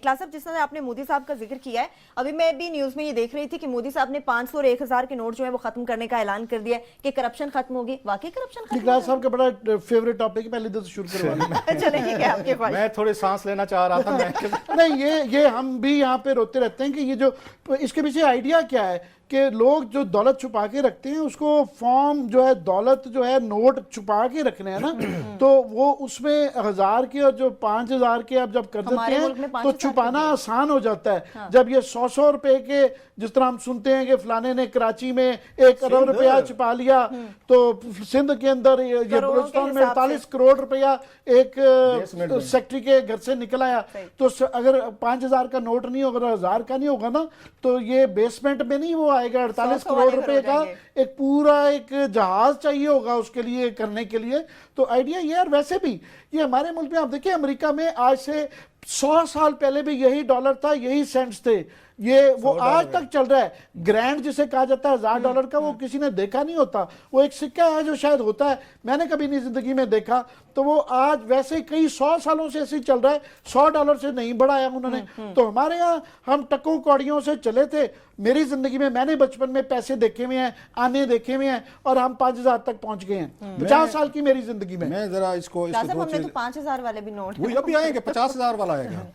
इखलास साहब, जिस तरह आपने मोदी साहब का जिक्र किया है, अभी मैं भी न्यूज में ये देख रही थी कि मोदी साहब ने 500 और 1000 के नोट जो है वो खत्म करने का ऐलान कर दिया कि करप्शन खत्म होगी। वाकई करप्शन खत्म? इखलास साहब का बड़ा फेवरेट टॉपिक है, पहले इधर से शुरू करवा चले ठीक है, आपके ख्वाहिश। मैं थोड़ी सांस लेना चाह रहा था। नहीं, ये हम भी यहाँ पे रोते रहते हैं कि ये जो इसके पीछे आइडिया क्या है कि लोग जो दौलत छुपा के रखते हैं उसको फॉर्म जो है दौलत जो है नोट छुपा के रखने हैं ना, तो वो उसमें 1000 के और जो 5000 के आप जब कर देते हैं तो छुपाना आसान हो जाता है। हाँ। जब ये 100 रुपए के, जिस तरह हम सुनते हैं कि फलाने ने कराची में 1 अरब रुपया छुपा लिया, तो सिंध के अंदर ये बलूचिस्तान में 48 करोड़ रुपया एक सेक्रेटरी के घर से निकल आया। तो अगर 5000 का नोट नहीं होगा, 1000 का नहीं होगा ना, तो ये बेसमेंट में नहीं वो आएगा। 48 करोड़ रुपए का एक पूरा एक जहाज चाहिए होगा उसके लिए करने के लिए। तो आइडिया ये, और वैसे भी ये हमारे मुल्क में आप देखिए, अमेरिका में आज से 100 साल पहले भी यही डॉलर था, यही सेंट्स थे, ये वो आज तक चल रहा है। ग्रैंड जिसे कहा जाता है $1000 का, वो किसी ने देखा नहीं होता, वो एक सिक्का है जो शायद होता है, मैंने कभी नहीं जिंदगी में देखा। तो वो आज वैसे कई 100 सालों से ऐसे चल रहा है, $100 से नहीं बढ़ाया उन्होंने। तो हमारे यहाँ हम टकों कौड़ियों से चले थे। मेरी जिंदगी में मैंने बचपन में पैसे देखे हुए हैं, आने देखे हुए हैं, और हम 5000 तक पहुंच गए हैं 50 साल की मेरी जिंदगी में। मैं जरा इसको हमने तो 5000 वाले भी नोट, वो अभी आएंगे, 50000 वाला आएगा,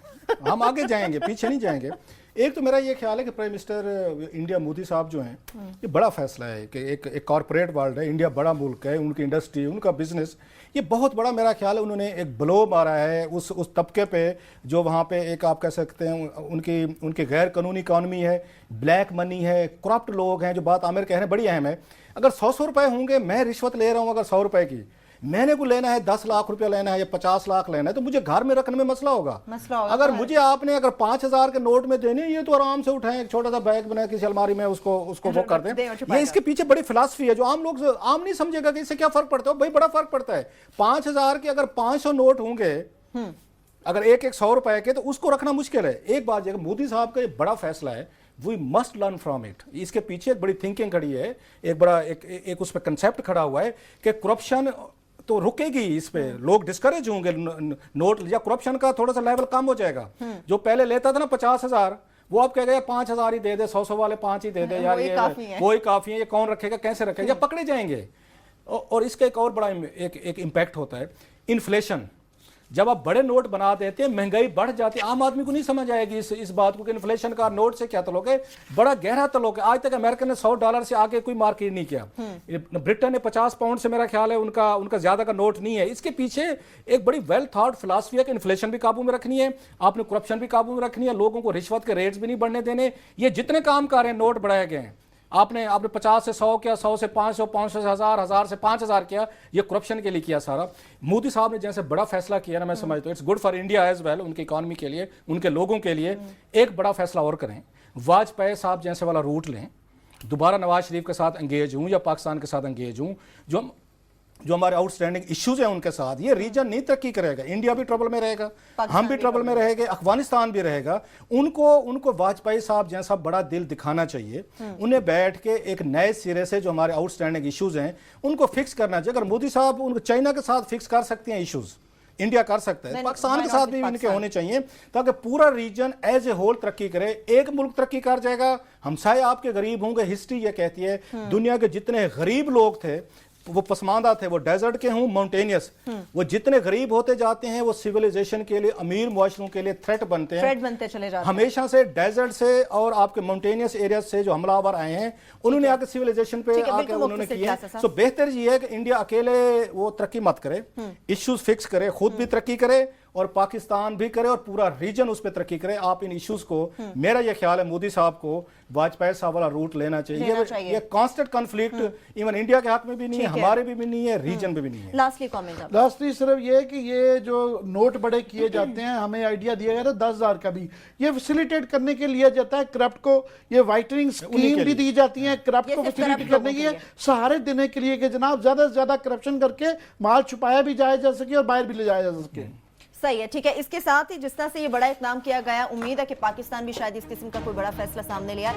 हम आगे जाएंगे, पीछे नहीं जाएंगे। एक तो मेरा ये ख्याल है कि प्राइम मिनिस्टर इंडिया मोदी साहब जो हैं, ये बड़ा फैसला है कि एक कॉर्पोरेट वर्ल्ड है, इंडिया बड़ा मुल्क है, उनकी इंडस्ट्री, उनका बिजनेस, ये बहुत बड़ा मेरा ख्याल है उन्होंने एक ब्लो मारा है उस तबके पे जो वहाँ पे एक आप कह सकते हैं उनकी गैर कानूनी इकॉनमी है, ब्लैक मनी है, करप्ट लोग हैं। जो बात आमिर कह रहे हैं बड़ी अहम है। अगर 100 रुपए होंगे, मैं रिश्वत ले रहा हूँ अगर 100 रुपए की, मैंने को लेना है 10 लाख रुपया लेना है या 50 लाख लेना है, तो मुझे घर में रखने में मसला होगा। अगर मुझे आपने अगर 5000 के नोट में देने, ये तो आराम से उठाएं, एक छोटा सा बैग बना किसी अलमारी में उसको वो कर दें। ये इसके पीछे बड़ी फिलॉसफी है जो आम लोग आम नहीं समझेगा कि इससे क्या फर्क पड़ता है। भाई बड़ा फर्क पड़ता है। 5000 के अगर 500 नोट होंगे, अगर एक 100 रुपए के, तो उसको रखना मुश्किल है। एक बात ये मोदी साहब का ये बड़ा फैसला है, we must learn from it. इसके पीछे एक बड़ी थिंकिंग खड़ी है, एक बड़ा एक उस पर कंसेप्ट खड़ा हुआ है कि करप्शन तो रुकेगी, इस पे लोग डिस्करेज होंगे, नोट या करप्शन का थोड़ा सा लेवल कम हो जाएगा। जो पहले लेता था ना 50,000, वो आप कह गए 5,000 ही दे दे, 100 वाले 5 ही दे दे, यार ये वही काफी है, ये कौन रखेगा, कैसे रखेगा, या पकड़े जाएंगे। और इसका एक और बड़ा एक इम्पैक्ट होता है इन्फ्लेशन। जब आप बड़े नोट बना देते हैं, महंगाई बढ़ जाती है, आम आदमी को नहीं समझ आएगी इस बात को कि इन्फ्लेशन का नोट से क्या तल्लुक है। बड़ा गहरा तल्लुक है। आज तक अमेरिका ने $100 से आगे कोई मार्केट नहीं किया। ब्रिटेन ने 50 पाउंड से मेरा ख्याल है उनका ज्यादा का नोट नहीं है। इसके पीछे एक बड़ी वेल थॉट फिलॉसफी है कि इन्फ्लेशन भी काबू में रखनी है, आपने करप्शन भी काबू में रखनी है, लोगों को रिश्वत के रेट्स भी नहीं बढ़ने देने। ये जितने काम कर रहे हैं, नोट बढ़ाए गए हैं, आपने 50 से 100 किया, 100 से 500, 500 से 1000, 1000 से 5000 किया, ये करप्शन के लिए किया सारा। मोदी साहब ने जैसे बड़ा फैसला किया ना, मैं समझता हूँ it's good for India as well, उनकी इकॉनमी के लिए, उनके लोगों के लिए। एक बड़ा फैसला और करें, वाजपेयी साहब जैसे वाला रूट लें, दोबारा नवाज शरीफ के साथ एंगेज हूँ या पाकिस्तान के साथ एंगेज हूँ, जो हमारे आउटस्टैंडिंग इश्यूज हैं उनके साथ, ये रीजन नहीं तरक्की करेगा, इंडिया भी ट्रबल में रहेगा, हम भी ट्रबल में रहेंगे, अफगानिस्तान भी रहेगा। उनको वाजपेयी साहब जैसा बड़ा दिल दिखाना चाहिए, उन्हें बैठ के एक नए सिरे से जो हमारे आउटस्टैंडिंग इश्यूज हैं उनको फिक्स करना चाहिए। अगर मोदी साहब उनको चाइना के साथ फिक्स कर सकते हैं इश्यूज, इंडिया कर सकता है, पाकिस्तान के साथ भी इनके होने चाहिए, ताकि पूरा रीजन एज ए होल तरक्की करे। एक मुल्क तरक्की कर जाएगा, हमसाए आपके गरीब होंगे। हिस्ट्री ये कहती है दुनिया के जितने गरीब लोग थे वो पसमानदा थे, वो डेजर्ट के हों माउंटेनियस, वो जितने गरीब होते जाते हैं वो सिविलाइजेशन के लिए, अमीर मुआशरों के लिए थ्रेट बनते चले जाते हैं। हमेशा से डेजर्ट से और आपके माउंटेनियस एरिया से जो हमलावर आए हैं, उन्होंने आके सिविलाइजेशन पे आके उन्होंने किया। सो बेहतर ये है कि इंडिया अकेले वो तरक्की मत करे, इश्यूज फिक्स करे, खुद भी तरक्की करे और पाकिस्तान भी करे और पूरा रीजन उस पर तरक्की करे। आप इन इश्यूज को, मेरा ये ख्याल है मोदी साहब को वाजपेयी साहब वाला रूट लेना चाहिए। ये कांस्टेंट कॉन्फ्लिक्ट इवन इंडिया के हक में भी नहीं है, हमारे भी नहीं है, रीजन में भी नहीं है। लास्टली सिर्फ ये है कि ये जो नोट बड़े किए जाते हैं, हमें आइडिया दिया गया था 10,000 का भी, ये फैसिलिटेट करने के लिए जाता है करप्ट को, ये वाइटनिंग स्कीम भी दी जाती है करप्ट को फैसिलिटेट करने की, सहारे देने के लिए कि जनाब ज्यादा से ज्यादा करप्शन करके माल छुपाया भी जाया जा सके और बाहर भी ले जाया जा सके। सही है, ठीक है। इसके साथ ही जिस तरह से ये बड़ा इकदाम किया गया, उम्मीद है कि पाकिस्तान भी शायद इस किस्म का कोई बड़ा फैसला सामने लिया।